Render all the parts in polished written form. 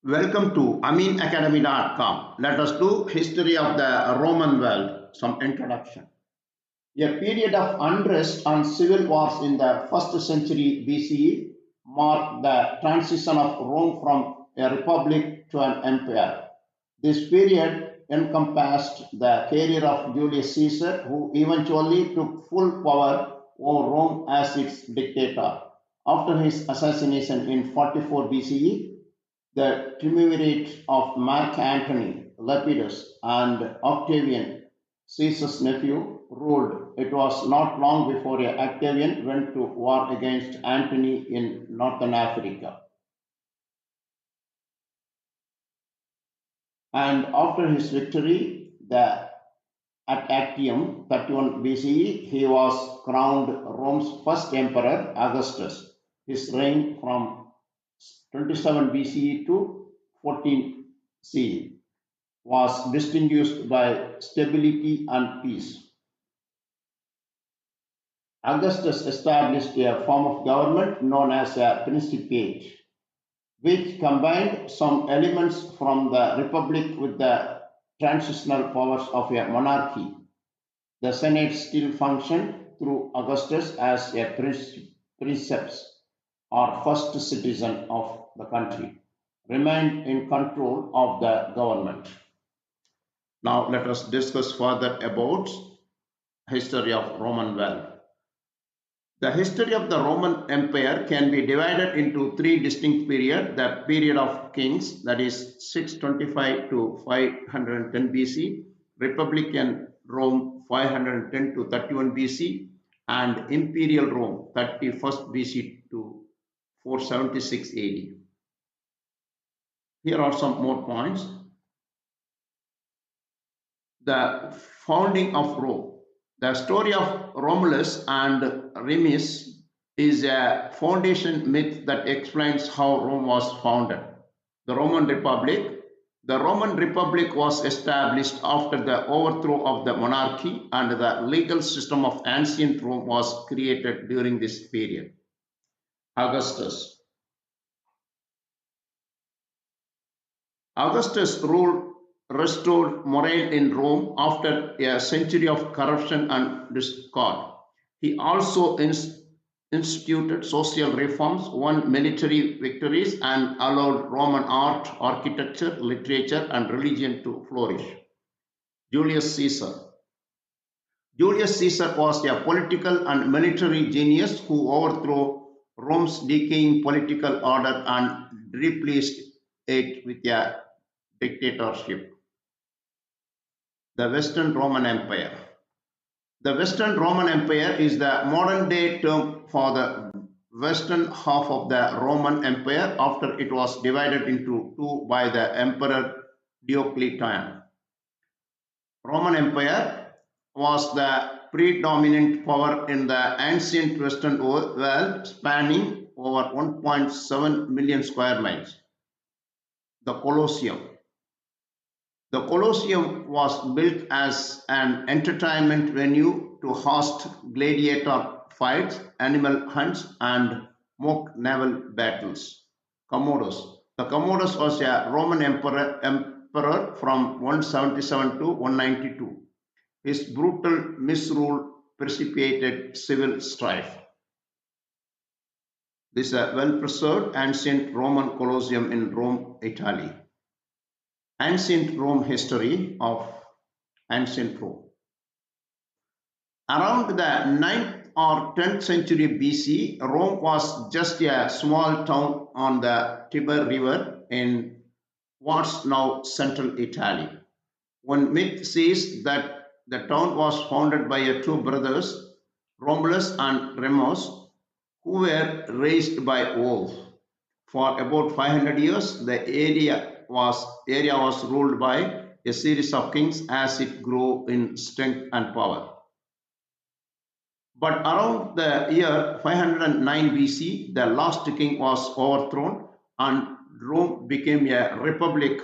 Welcome to aminacademy.com. Let us do history of the Roman world. Some introduction. A period of unrest and civil wars in the first century BCE marked the transition of Rome from a republic to an empire. This period encompassed the career of Julius Caesar, who eventually took full power over Rome as its dictator. After his assassination in 44 BCE, the triumvirate of Mark Antony, Lepidus, and Octavian, Caesar's nephew, ruled. It was not long before Octavian went to war against Antony in northern Africa. And after his victory at Actium, 31 BCE, he was crowned Rome's first emperor, Augustus. His reign from 27 BCE to 14 CE was distinguished by stability and peace. Augustus established a form of government known as a principate, which combined some elements from the republic with the transitional powers of a monarchy. The Senate still functioned through Augustus as a princeps or first citizen of the country, remained in control of the government. Now let us discuss further about history of Roman world. The history of the Roman Empire can be divided into three distinct periods. The period of kings, that is 625 to 510 BC, Republican Rome 510 to 31 BC, and Imperial Rome 31st BC to 476 AD. Here are some more points. The founding of Rome. The story of Romulus and Remus is a foundation myth that explains how Rome was founded. The Roman Republic. The Roman Republic was established after the overthrow of the monarchy, and the legal system of ancient Rome was created during this period. Augustus. Augustus' rule restored morale in Rome after a century of corruption and discord. He also instituted social reforms, won military victories, and allowed Roman art, architecture, literature, and religion to flourish. Julius Caesar. Julius Caesar was a political and military genius who overthrew Rome's decaying political order and replaced it with a dictatorship. The Western Roman Empire. The Western Roman Empire is the modern day term for the western half of the Roman Empire after it was divided into two by the Emperor Diocletian. Roman Empire was the predominant power in the ancient Western world, spanning over 1.7 million square miles. The Colosseum. The Colosseum was built as an entertainment venue to host gladiator fights, animal hunts, and mock naval battles. Commodus. The Commodus was a Roman emperor from 177 to 192. His brutal misrule precipitated civil strife. This is a well-preserved ancient Roman Colosseum in Rome, Italy. Ancient Rome. History of ancient Rome. Around the 9th or 10th century BC, Rome was just a small town on the Tiber River in what's now central Italy. One myth says that the town was founded by two brothers, Romulus and Remus, who were raised by wolves. For about 500 years, the area was ruled by a series of kings as it grew in strength and power. But around the year 509 BC, the last king was overthrown and Rome became a republic.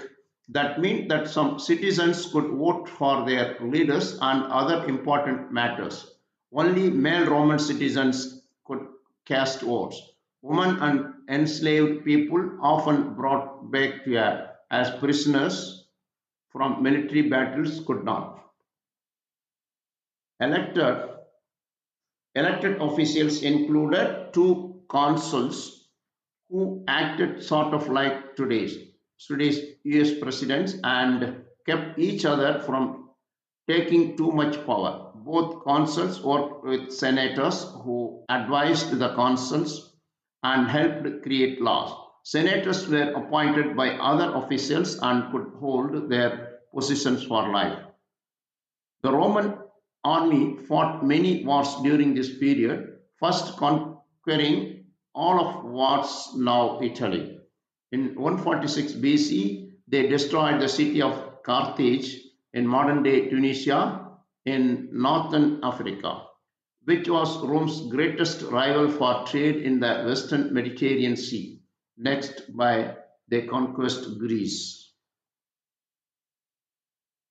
That meant that some citizens could vote for their leaders and other important matters. Only male Roman citizens could cast votes. Women and enslaved people often brought back to as prisoners from military battles could not. Elected, elected officials included two consuls who acted sort of like today's US presidents and kept each other from taking too much power. Both consuls worked with senators who advised the consuls and helped create laws. Senators were appointed by other officials and could hold their positions for life. The Roman army fought many wars during this period, first conquering all of what's now Italy. In 146 BC, they destroyed the city of Carthage in modern day Tunisia in northern Africa, which was Rome's greatest rival for trade in the western Mediterranean Sea. Next, by they conquest Greece.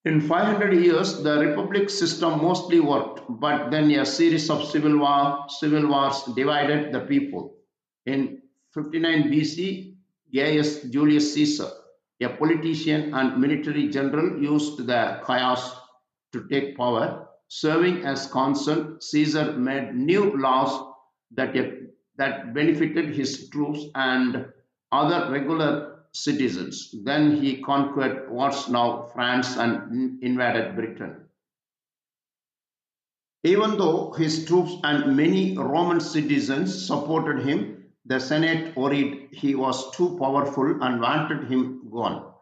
In 500 years, the republic system mostly worked, but then a series of civil wars divided the people. In 59 BC, Gaius Julius Caesar, a politician and military general, used the chaos to take power. Serving as consul, Caesar made new laws that, that benefited his troops and other regular citizens. Then he conquered what's now France and invaded Britain. Even though his troops and many Roman citizens supported him, the Senate worried he was too powerful and wanted him gone.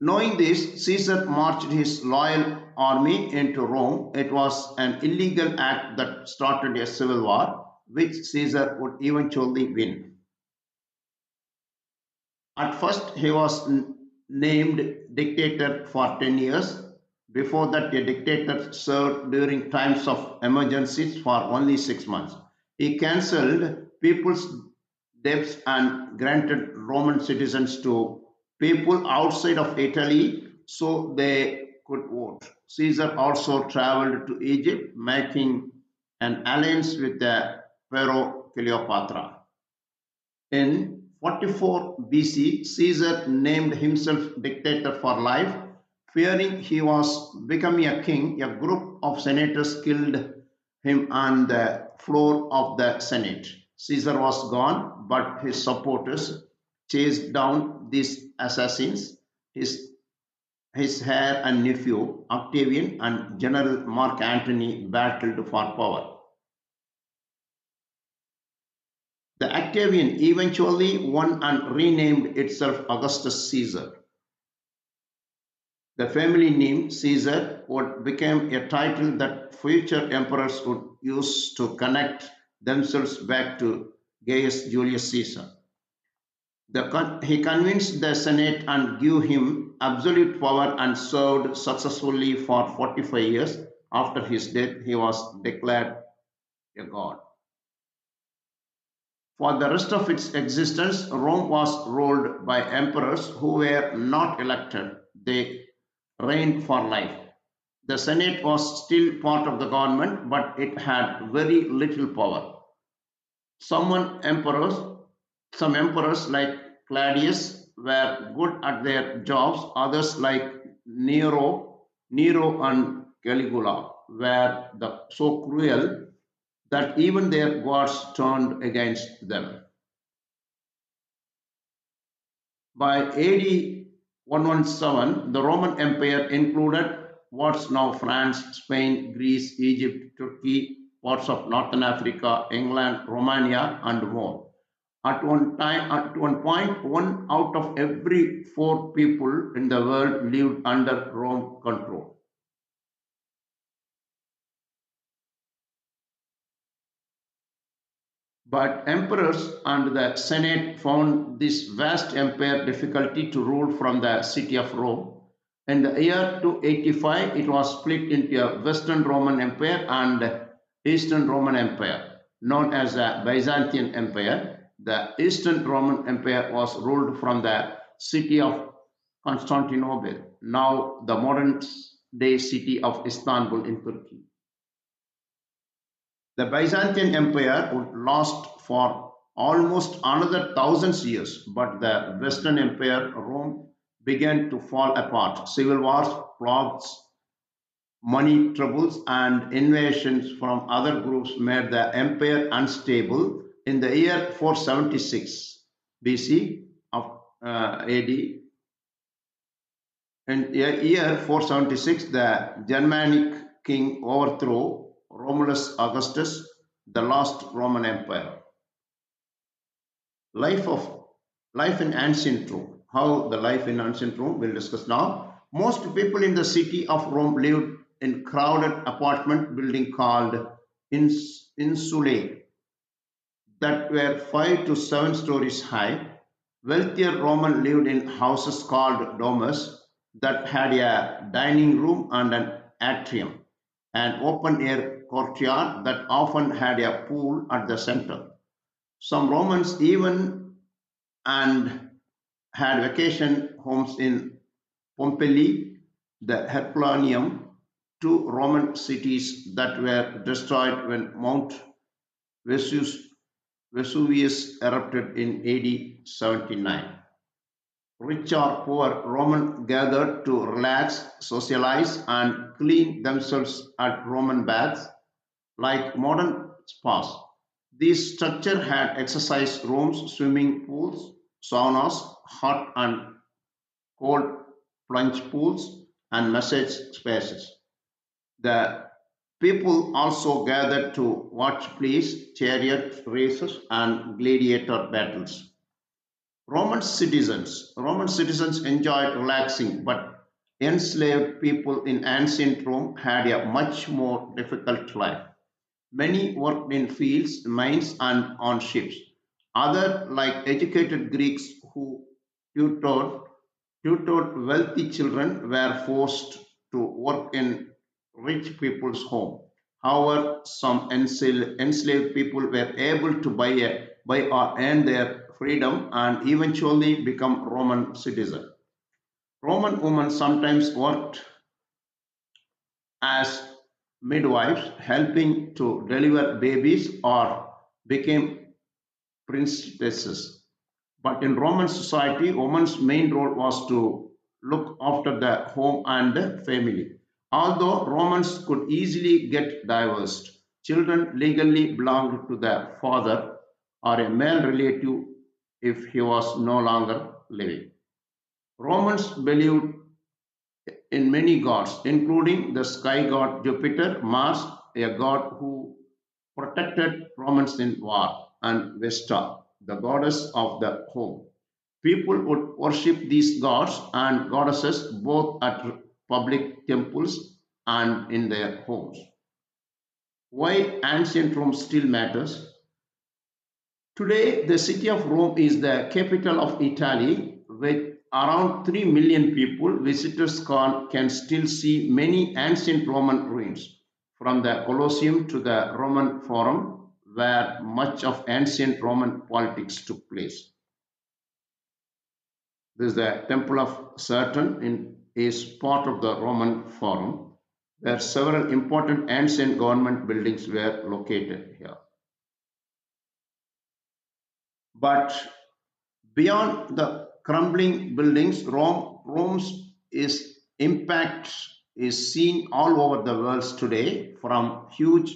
Knowing this, Caesar marched his loyal army into Rome. It was an illegal act that started a civil war, which Caesar would eventually win. At first, he was named dictator for 10 years. Before that, a dictator served during times of emergencies for only 6 months. He cancelled people's debts and granted Roman citizens to people outside of Italy so they could vote. Caesar also traveled to Egypt, making an alliance with the Pharaoh Cleopatra. In 44 BC, Caesar named himself dictator for life. Fearing he was becoming a king, a group of senators killed him on the floor of the Senate. Caesar was gone, but his supporters chased down these assassins. His heir and nephew, Octavian, and General Mark Antony battled for power. The Octavian eventually won and renamed itself Augustus Caesar. The family name Caesar would become a title that future emperors would use to connect themselves back to Gaius Julius Caesar. He convinced the Senate and gave him absolute power and served successfully for 45 years. After his death, he was declared a god. For the rest of its existence, Rome was ruled by emperors who were not elected. They reigned for life. The Senate was still part of the government, but it had very little power. Some emperors, some emperors like Claudius were good at their jobs. Others like Nero and Caligula were so cruel that even their gods turned against them. By AD 117, the Roman Empire included what's now France, Spain, Greece, Egypt, Turkey, parts of Northern Africa, England, Romania, and more. At one point, one out of every four people in the world lived under Rome control. But emperors and the Senate found this vast empire difficulty to rule from the city of Rome. In the year 285, it was split into a Western Roman Empire and Eastern Roman Empire, known as the Byzantine Empire. The Eastern Roman Empire was ruled from the city of Constantinople, now the modern day city of Istanbul in Turkey. The Byzantine Empire would last for almost another thousands years. But the Western Empire, Rome, began to fall apart. Civil wars, plagues, money troubles, and invasions from other groups made the empire unstable. In the year 476 BC of AD, in the year 476, the Germanic king overthrew Romulus Augustus, the last Roman empire. Life of life in ancient Rome. How the life in ancient Rome we'll discuss now. Most people in the city of Rome lived in crowded apartment building called insulae that were 5 to 7 stories high. Wealthier Roman lived in houses called domus that had a dining room and an atrium, an open air courtyard that often had a pool at the center. Some Romans even and had vacation homes in Pompeii, the Herculaneum, two Roman cities that were destroyed when Mount Vesuvius, Vesuvius erupted in AD 79. Rich or poor, Roman gathered to relax, socialize, and clean themselves at Roman baths like modern spas. These structures had exercise rooms, swimming pools, saunas, hot and cold plunge pools, and massage spaces. The people also gathered to watch plays, chariot races, and gladiator battles. Roman citizens enjoyed relaxing, but enslaved people in ancient Rome had a much more difficult life. Many worked in fields, mines, and on ships. Others, like educated Greeks who tutored, tutored wealthy children, were forced to work in rich people's home. However, some enslaved people were able to buy or earn their freedom and eventually become Roman citizens. Roman women sometimes worked as midwives, helping to deliver babies, or became priestesses. But in Roman society, woman's main role was to look after the home and the family. Although Romans could easily get divorced, children legally belonged to the father or a male relative if he was no longer living. Romans believed in many gods, including the sky god Jupiter, Mars, a god who protected Romans in war, and Vesta, the goddess of the home. People would worship these gods and goddesses both at public temples and in their homes. Why ancient Rome still matters? Today, the city of Rome is the capital of Italy with around 3 million people. Visitors can still see many ancient Roman ruins, from the Colosseum to the Roman Forum, where much of ancient Roman politics took place. This is the Temple of Saturn is part of the Roman Forum, where several important ancient government buildings were located here. But beyond the crumbling buildings, Rome's impact is seen all over the world today, from huge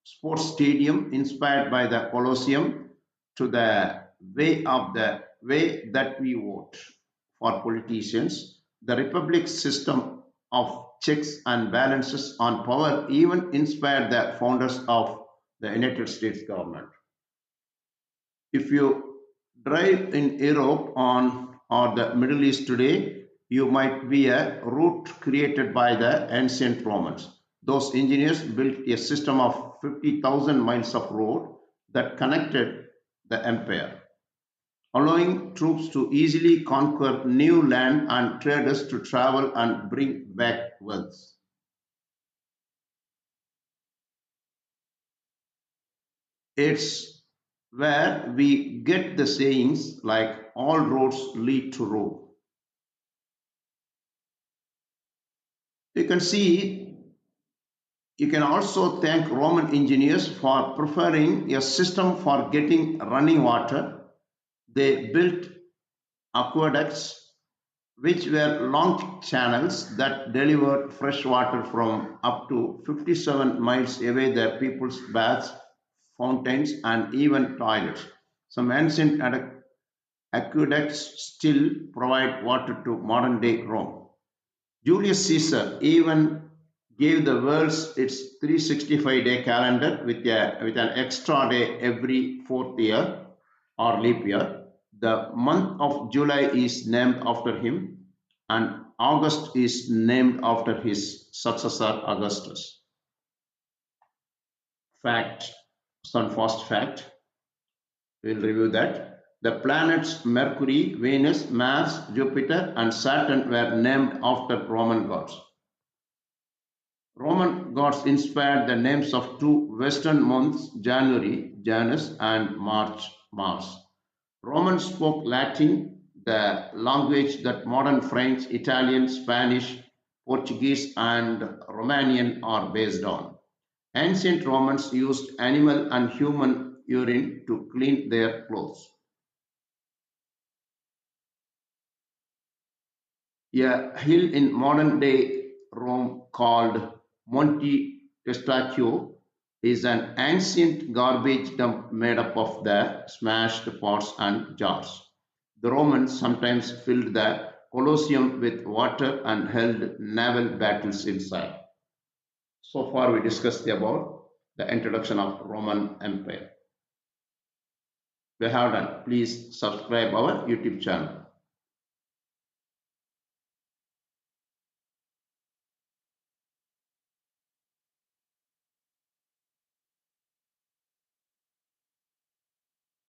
sports stadium inspired by the Colosseum to the way that we vote for politicians. The republic system of checks and balances on power even inspired the founders of the United States government. If you drive in Europe on or the Middle East today, you might be a route created by the ancient Romans. Those engineers built a system of 50,000 miles of road that connected the empire, allowing troops to easily conquer new land and traders to travel and bring back wealth. It's where we get the sayings like all roads lead to Rome. You can see You can also thank Roman engineers for preferring a system for getting running water. They built aqueducts, which were long channels that delivered fresh water from up to 57 miles away the people's baths, fountains, and even toilets. Some ancient aqueducts still provide water to modern day Rome. Julius Caesar even gave the world its 365-day calendar with an extra day every fourth year or leap year. The month of July is named after him, and August is named after his successor Augustus. Fact, some fast fact, we'll review that. The planets Mercury, Venus, Mars, Jupiter, and Saturn were named after Roman gods. Roman gods inspired the names of two western months, January, Janus, and March, Mars. Romans spoke Latin, the language that modern French, Italian, Spanish, Portuguese, and Romanian are based on. Ancient Romans used animal and human urine to clean their clothes. A hill in modern day Rome called Monte Testaccio is an ancient garbage dump made up of the smashed pots and jars. The Romans sometimes filled the Colosseum with water and held naval battles inside. So far, we discussed about the introduction of Roman Empire. We have done. Please subscribe our YouTube channel.